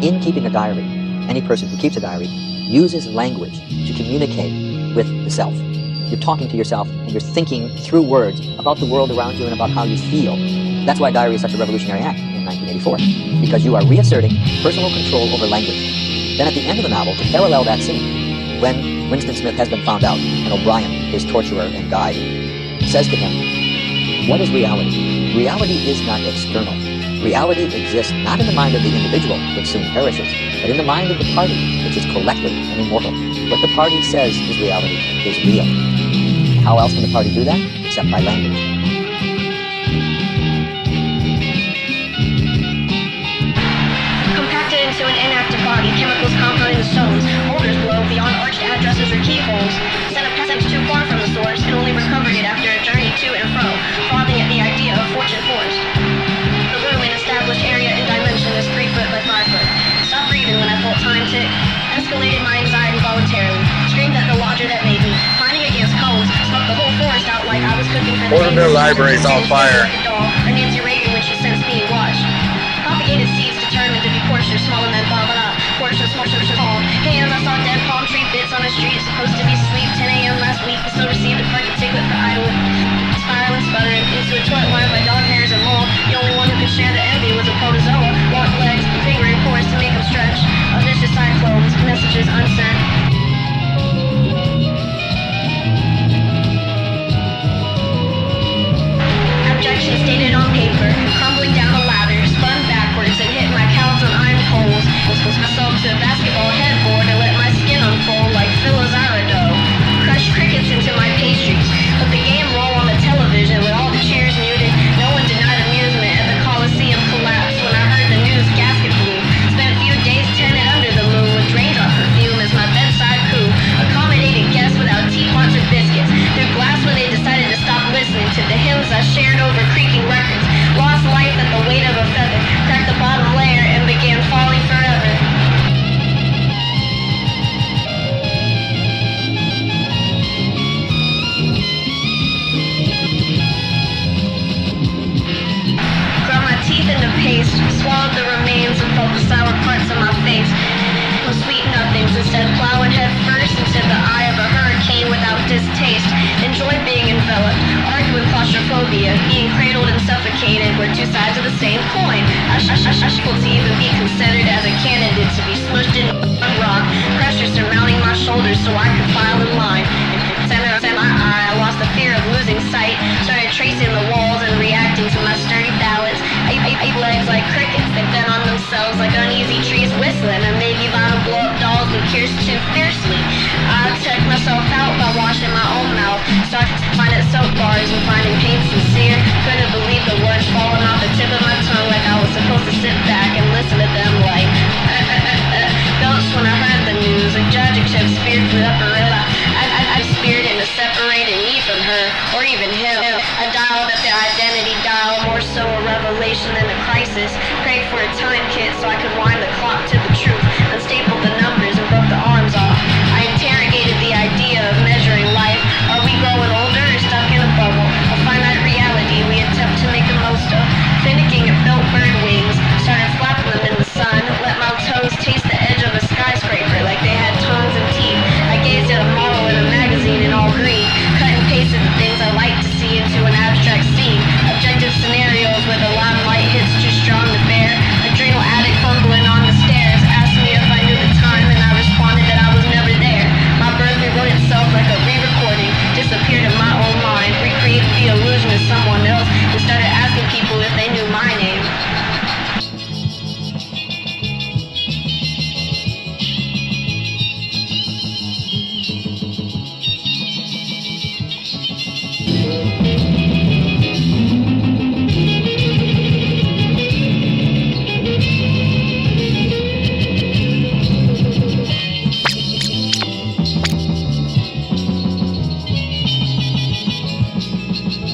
In keeping a diary, any person who keeps a diary uses language to communicate with the self. You're talking to yourself and you're thinking through words about the world around you and about how you feel. That's why diary is such a revolutionary act in 1984, because you are reasserting personal control over language. Then at the end of the novel, to parallel that scene, when Winston Smith has been found out and O'Brien, his torturer and guide, says to him, what is reality? Reality is not external. Reality exists not in the mind of the individual, which soon perishes, but in the mind of the party, which is collective and immortal. What the party says is reality is real. How else can the party do that? Except by language. Compacted into an inactive body, chemicals compounding the stones, holders below beyond arched addresses or keyholes, sent a passage too far from the source and only recovered it after a journey to and fro, frothing at the idea of fortune forced. The ruin established area and dimension is 3 foot by 5 foot. Stopped breathing when I felt time tick, escalated my anxiety voluntarily, screamed at the lodger that made me, finding against cones, smoked the whole forest out like I was cooking for the Porterville Library's on fire. Like a doll, or Nancy Reagan when she sensed me watch. Propagated seeds determined to be portions smaller than blah, portions tall. Hands, I saw dead palm tree bits on the street, supposed to be sweet. 10 a.m. last week, I still received a parking ticket for idling. Spiraling, sputtering, into a toilet lined by dog hairs and mold. The only one who could share the envy was a protozoa. Long legs, fingering pores to make them stretch. A vicious cyclones, messages unsent. Abjection stated on paper, crumbling down a ladder, spun backwards and hit my cows on iron poles. Was myself to a basketball headboard and let my skin unfold like Philozara dough. Crushed crickets into my pastries. Let the game roll on the television with all the cheers muted. No one denied amusement at the Coliseum collapse when I heard the news gasket blew. Spent a few days tented under the moon with raindrop perfume as my bedside coo. Accommodated guests without teapots or biscuits. Through glass when they decided to stop listening to the hymns I shared over creaking records. Lost life at the weight of a feather. Cracked the bottom layer and began falling forever. Ground my teeth into paste, swallowed the remains and felt the sour parts of my face. No sweet nothings, instead plowing head first into the eye of a hurricane without distaste. Enjoy being enveloped, argue with claustrophobia, being cradled and suffocated were two sides of the same coin. I struggled to even be considered as a candidate to be smushed in one rock, pressure surmounting my shoulders so I could file in line. Center of my eye, I lost the fear of losing sight, started tracing the walls and reacting to my sturdy balance. I legs like crickets, they bent on themselves like uneasy trees whistling, and maybe vinyl blow-up dolls would pierce too fiercely. I checked myself out by washing my own mouth, started to find at soap bars and finding pain sincere. Couldn't believe the words falling off the tip of my tongue like I was supposed to sit back and listen to them like belched when I heard the news. A judge except speared through the gorilla. I speared into separating me from her, or even him. I dialed at the identity dial, more so a revelation than a crisis. Prayed for a time kit so I could wind the clock to the truth, and stapled the numbers and broke the arms off. I interrogated the idea of measuring life. Are we growing older or stuck in a bubble? A finite reality we attempt to make the most of. Finicking at felt bird wings, started flapping them in the sun. Let my toes taste the edge of a skyscraper like they had tongues and teeth. I gazed at a model in a magazine in all green, cut and pasted the things I like to see into an abstract scene. Objective scenarios where the limelight hits too strong to bear. Adrenal addict fumbling on the stairs, asked me if I knew the time and I responded that I was never there. My birth rewrote itself like a re-recording, disappeared in my own mind, recreated the illusion of someone else, and started asking people if they knew my name.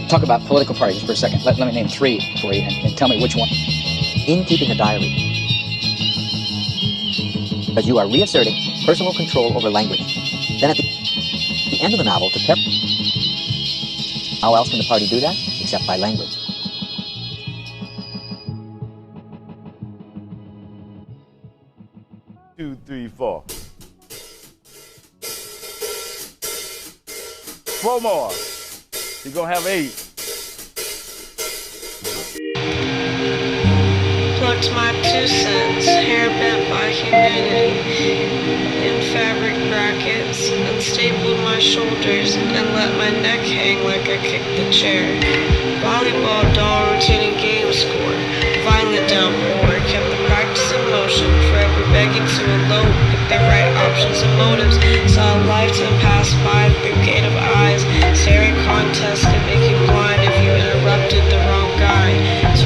Talk about political parties for a second. Let me name 3 for you and tell me which one. In keeping a diary, because you are reasserting personal control over language. Then at the end of the novel, to how else can the party do that except by language? 2, 3, 4. 4 more. You're gonna have 8. Plucked my 2 cents, hair bent by humanity, in fabric brackets, and stapled my shoulders and let my neck hang like I kicked the chair. Volleyball doll routine and game score, violent downpour, kept the practice in motion, forever begging to elope with the right options and motives. Saw a lifetime pass by through gate of eyes, staring contests could make you blind if you interrupted the wrong guy.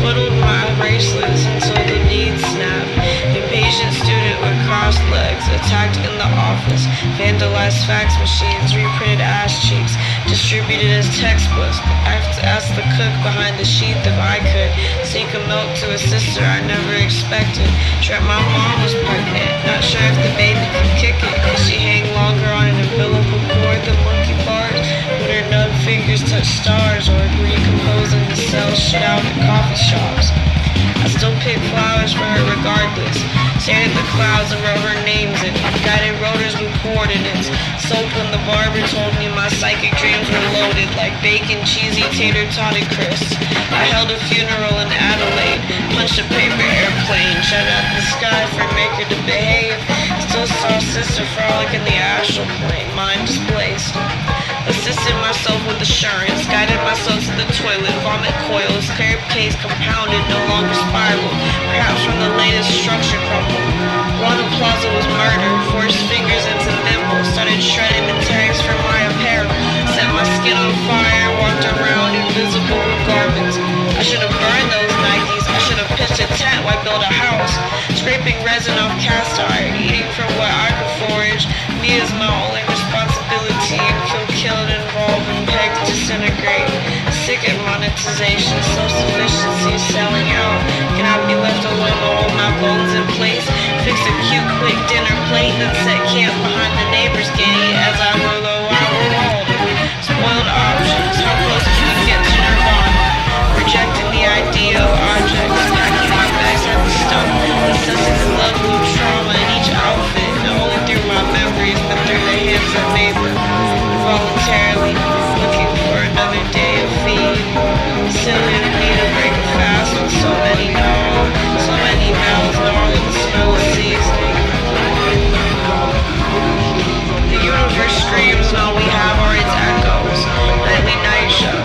Twiddled my bracelets until the knees snapped. Impatient student with crossed legs, attacked in the office, vandalized fax machines, reprinted ass cheeks, distributed as textbooks. Asked the cook behind the sheath if I could sneak a milk to a sister I never expected. Dreamt my mom was pregnant, not sure if the baby could kick it. Could she hang longer on an umbilical cord than monkey bars? Would her nub fingers touch stars or recompose in the cells shit out at coffee shops? I still picked flowers for her regardless. Stared at the clouds and wrote her names in guided rotors with coordinates. Soap when the barber told me my psychic dreams were loaded like bacon, cheesy tater toddy crisps. I held a funeral in Adelaide, punched a paper airplane, shut out the sky for Maker to behave. Still saw sister frolic in the astral plane, mind displaced. Assisted myself with assurance, guided myself to the toilet, vomit coils, clear case compounded, no longer spiral, perhaps from the latest structure crumble. Rana Plaza was murder, forced fingers into thimbles, started shredding the tags from my apparel, set my skin on fire, walked around invisible with garments. I should have burned those Nikes, I should have pitched a tent, why build a house, scraping resin off cast iron, eating from what I could forage, me is my only responsibility, and kill and involve and peg to disintegrate. Sick at monetization, self-sufficiency, selling out. Can I be left alone to hold my bones in place? Fix a cute, quick dinner plate, then set camp behind the neighbor's gate. As I were low, I were hauled. Spoiled options, how close can you get to nirvana? Rejecting the idea of objects, packing my bags at the stuff, assessing the level of trauma in each outfit, not only through my memories, but through the hands that made them. Voluntarily looking for another day of feed. Silly of me to break a fast with so many mouths gnawing the smell of seasoning. The universe screams and all we have are its echoes. Nightly night show.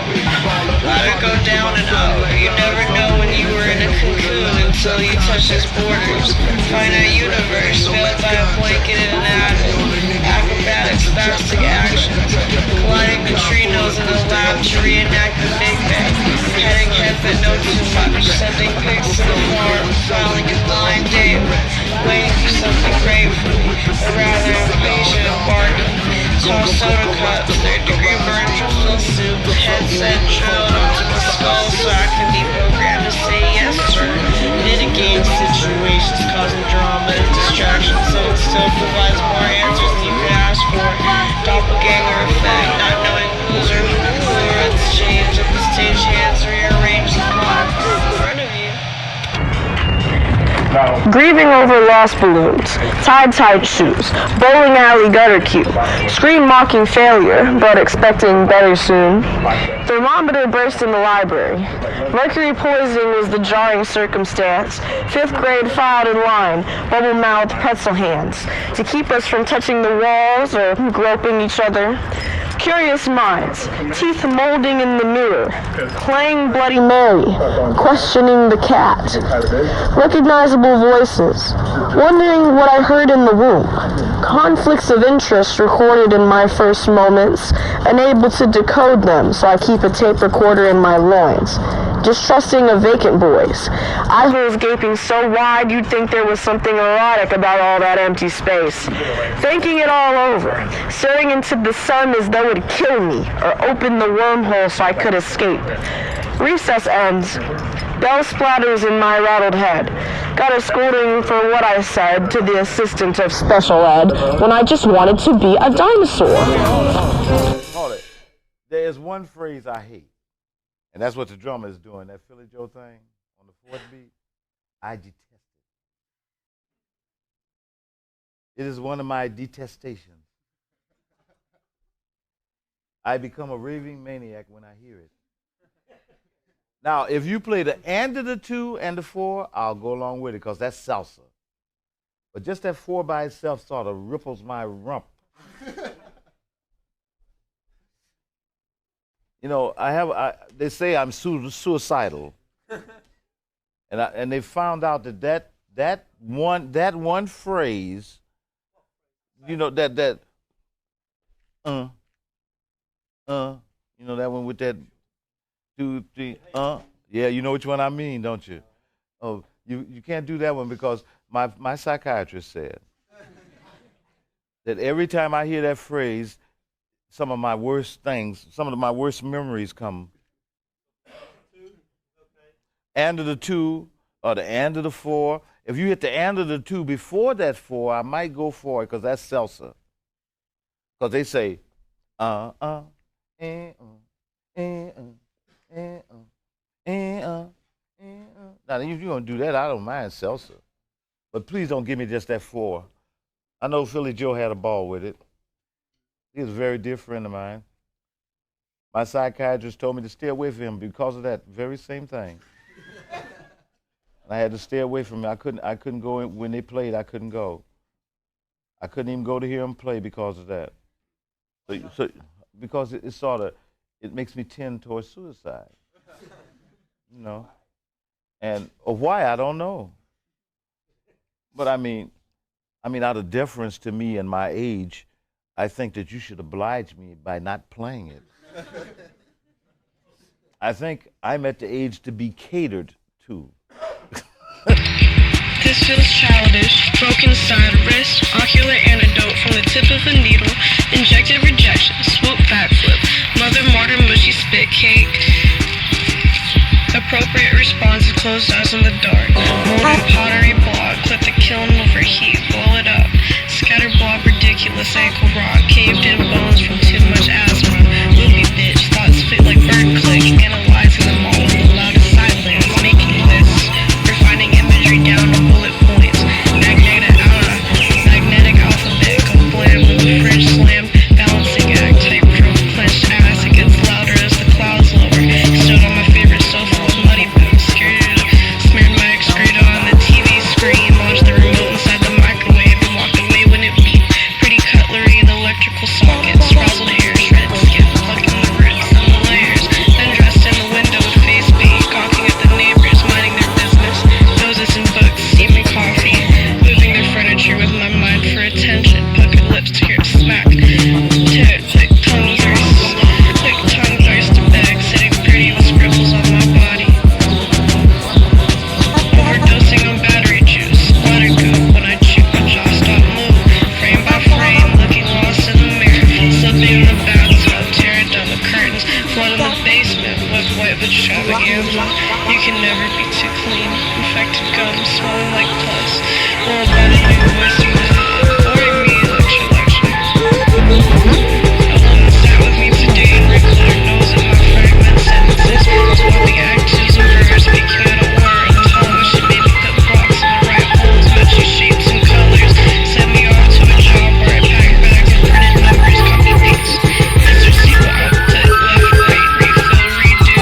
Let it go down and up. You never know when you were in a cocoon until you touch its borders. Finite universe, veiled by a blanket and an atom. Acrobatic, spastic actions. Colliding neutrinos in the lab to reenact the Big Bang. Heading head but no too much. Sending pics to the farm. Filing a blind date. Waiting for something great for me. Or rather, impatient and bargaining. Tall soda cups, third degree burn from fill soup. Headset drilled onto my skull so I can be programmed to say yes, sir. Mitigating situations causing drama and distraction so it still provides more answers than you could ask for. Doppelganger effect, not knowing who's or who or it's changed at the stage hands rearrange the plot in front of you. Grieving over lost balloons, tied tight shoes, bowling alley gutter cue, scream mocking failure, but expecting better soon. Thermometer burst in the library. Mercury poisoning was the jarring circumstance. 5th grade filed in line, bubble-mouthed pretzel hands, to keep us from touching the walls or groping each other. Curious minds, teeth molding in the mirror, playing Bloody Mary, questioning the cat. Recognizable voices, wondering what I heard in the womb. Conflicts of interest recorded in my first moments, unable to decode them, so I keep a tape recorder in my loins. Distrusting of vacant boys. Eye holes gaping so wide you'd think there was something erotic about all that empty space. Thinking it all over. Staring into the sun as though it'd kill me, or open the wormhole so I could escape. Recess ends. Bell splatters in my rattled head. Got a scolding for what I said to the assistant of special ed when I just wanted to be a dinosaur. Hold it. There is one phrase I hate. And that's what the drummer is doing, that Philly Joe thing on the 4th beat. I detest It is one of my detestations. I become a raving maniac when I hear it. Now, if you play the and of the 2 and the 4, I'll go along with it because that's salsa. But just that 4 by itself sort of ripples my rump. You know, they say I'm suicidal, and they found out that one phrase, you know, that you know, that one with that 2, 3, yeah, you know which one I mean, don't you? Oh, you can't do that one because my psychiatrist said that every time I hear that phrase, some of my worst memories come. And of the 2 or the and of the 4. If you hit the and of the 2 before that 4, I might go for it because that's salsa. Because they say, Now, if you're going to do that, I don't mind salsa. But please don't give me just that 4. I know Philly Joe had a ball with it. He was a very dear friend of mine. My psychiatrist told me to stay away from him because of that very same thing. And I had to stay away from him. I couldn't go in, when they played, I couldn't go. I couldn't even go to hear him play because of that. So because it makes me tend towards suicide. You know. And why, I don't know. But I mean, out of deference to me and my age, I think that you should oblige me by not playing it. I think I'm at the age to be catered to. This feels childish. Broken side wrist, ocular antidote from the tip of a needle, injected rejection, swoop backflip, mother martyr mushy spit cake. Appropriate response, closed eyes in the dark. Molten pottery block, clip the kiln overheat, blow it up. Scatter blob, ridiculous ankle rock, caved in bones from too much asthma. Loopy bitch, thoughts fit like bird click, analyzing them all with the loudest silence, making lists, refining imagery down to bullet points. Magnetic alphabet, go blam with the fridge slam, balancing act, tightrope, clenched ass, it gets louder as the clouds lower. Stood on my favorite sofa with muddy boots, smeared my excreta on the TV screen, launched the remote inside the microwave and walked away when it beeped. Pretty cutlery and electrical sockets, frazzled hair, shredded skin, plucking the roots and the layers, then dressed in the window with face beat, gawking at the neighbors, minding their business, noses and books, steaming coffee, moving their furniture with my mind for attention, puckered lips to hear a smack, quick tongue thirst to beg, sitting pretty with scribbles on my body. Overdosing on battery juice, water goop when I chew, my jaw stop move, frame by frame, looking lost in the mirror, slipping in the bathtub, tearing down the curtains, flooding the basement with white extravaganza. You can never be too clean, infected gums, smelling like pus, rolled by the new voice in my head, boring me lecture. A woman sat with me today and wrinkled her nose at my fragment sentences, swapping actions and verbs, making out a word, tongue. She made me put blocks in the right holes, matching shapes and colors, sent me off to a job where I packed bags of printed numbers, copy dates, Mr. Sequel output, left, right, refill, redo.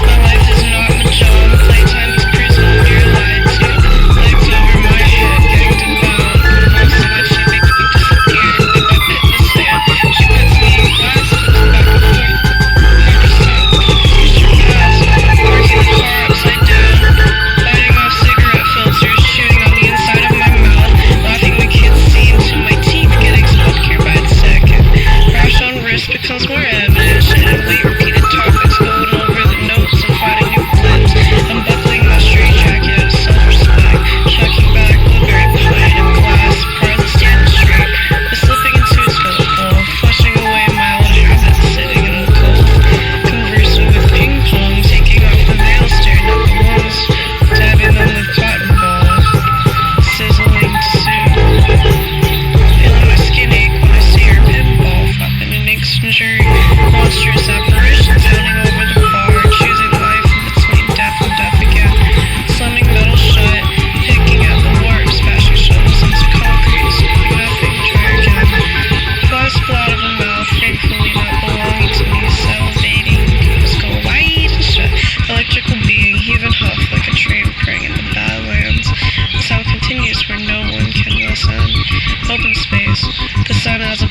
My life is not my job, playtime is prison, you're lied to, legs over my head, gagged and bound, convulsing as she makes me disappear, leave my bit to sand.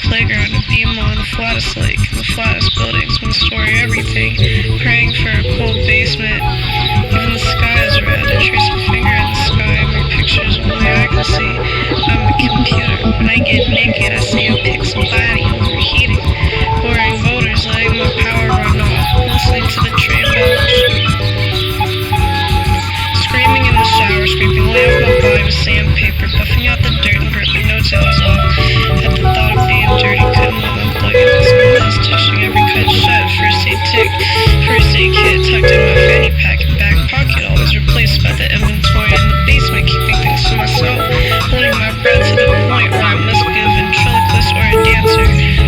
playground, a beam on the flattest lake, the flattest buildings, one story everything, praying for a cold basement. Even the sky is red. I trace my finger in the sky, my pictures only I can see. I'm a computer. When I get naked, I see a pixel body overheating. Boring voters letting my power run off, listening to the train bells. Screaming in the shower, scraping away off my body with sandpaper, buffing out the dirt and ripping no tails off. At the thought of being dirty, couldn't let unplug it. The smell is touching every cut shut. First aid tick, first aid kit tucked in my fanny pack and back pocket, always replaced by the inventory in the basement, keeping things to myself, holding my breath to the point where I must be a ventriloquist or a dancer,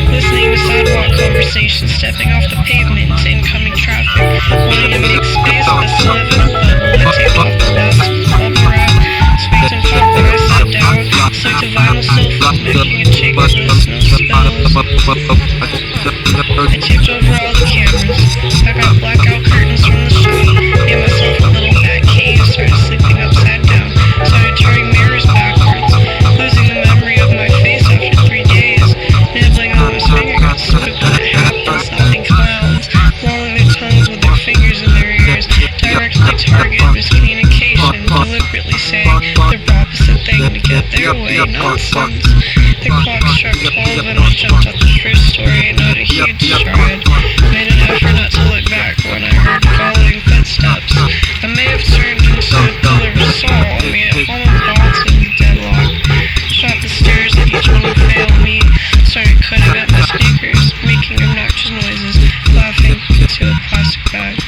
listening to sidewalk conversations, stepping off the pavement into incoming traffic, wanting to make space, best to live in a bubble. I take off the last bubble wrap, sweet and pop when I sit down, stuck to vinyl sofa, making a chick with no spells. I tipped over all the cameras. I got blackout curtains from the shop. Made myself a little bat cave. Started sleeping upside down. Started turning mirrors backwards. Losing the memory of my face after 3 days. Nibbling on my finger got stupid when it happens. Laughing clowns. Lolling their tongues with their fingers in their ears. Directly target miscommunication. Deliberately saying the opposite thing to get their way. Nonsense. The clock struck 12 and I jumped out the first story, not a huge stride. Made an effort not to look back when I heard following footsteps. I may have turned into a pillar of salt on me at home in deadlock. Shot the stairs and each one would fail me. Started cutting up my sneakers, making obnoxious noises, laughing into a plastic bag.